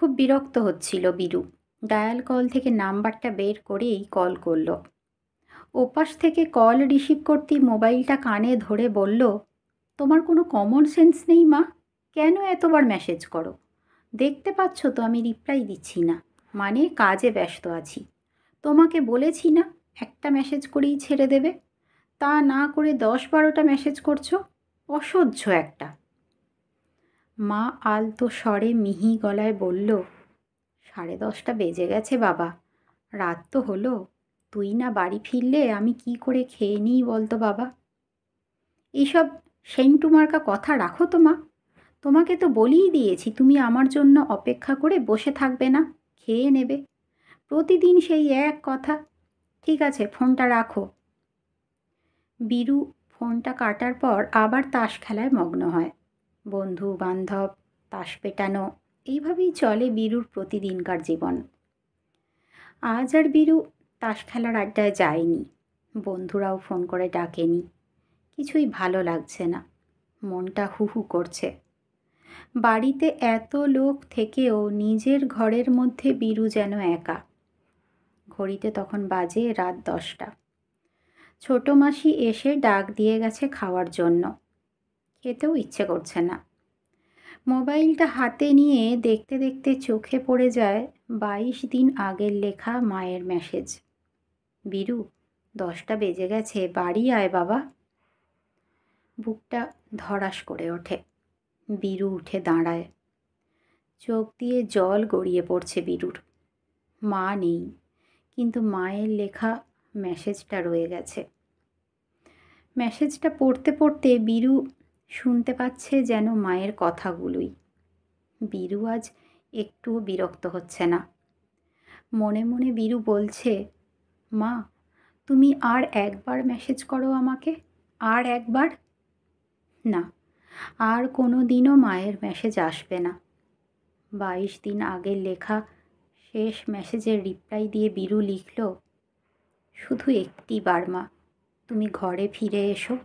খুব বিরক্ত হচ্ছিল বীরু। ডায়াল কল থেকে নাম্বারটা বের করেই কল করল। ওপাশ থেকে কল রিসিভ করতেই মোবাইলটা কানে ধরে বলল, তোমার কোনো কমন সেন্স নেই মা? কেন এতবার মেসেজ করো? দেখতে পাচ্ছ তো আমি রিপ্লাই দিচ্ছি না, মানে কাজে ব্যস্ত আছি। তোমাকে বলেছি না একটা মেসেজ করেই ছেড়ে দেবে, তা না করে 10-12টা মেসেজ করছো। অসহ্য একটা। মা আলতো স্বরে মিহি গলায় বলল, 10:30 বেজে গেছে বাবা, রাত তো হলো। তুই না বাড়ি ফিরলে আমি কি করে খেয়ে নিই বলতো বাবা? এইসব সেন্টু মার্কা কথা রাখো তো মা। তোমাকে তো বলেই দিয়েছি তুমি আমার জন্য অপেক্ষা করে বসে থাকবে না, খেয়ে নেবে। প্রতিদিন সেই এক কথা। ঠিক আছে, ফোনটা রাখো। বীরু ফোনটা কাটার পর আবার তাস খেলায় মগ্ন হয়। বন্ধু বান্ধব, তাস পেটানো, এইভাবেই চলে বীরুর প্রতিদিনকার জীবন। আজ আর বীরু তাস খেলার আড্ডায় যায়নি। বন্ধুরাও ফোন করে ডাকেনি। কিছুই ভালো লাগছে না, মনটা হু হু করছে। বাড়িতে এত লোক থেকেও নিজের ঘরের মধ্যে বীরু যেন একা। ঘড়িতে তখন বাজে রাত 10টা। ছোট মাসি এসে ডাক দিয়ে গেছে খাওয়ার জন্য। খেতেও ইচ্ছে করছে না। মোবাইলটা হাতে নিয়ে দেখতে দেখতে চোখে পড়ে যায় 22 দিন আগের লেখা মায়ের মেসেজ। বীরু, 10টা বেজে গেছে, বাড়ি আয় বাবা। বুকটা ধড়াস করে ওঠে। বীরু উঠে দাঁড়ায়। চোখ দিয়ে জল গড়িয়ে পড়ছে বীরুর। মা নেই, কিন্তু মায়ের লেখা মেসেজটা রয়ে গেছে। মেসেজটা পড়তে পড়তে বীরু শুনতে পাচ্ছে যেন মায়ের কথাগুলোই। বীরু আজ একটুও বিরক্ত হচ্ছে না। মনে মনে বীরু বলছে, মা তুমি আর একবার মেসেজ করো আমাকে, আর একবার। না, আর কোনো দিনও মায়ের মেসেজ আসবে না। 22 দিন আগের লেখা শেষ মেসেজের রিপ্লাই দিয়ে বীরু লিখল, শুধু একটি বার মা, তুমি ঘরে ফিরে এসো।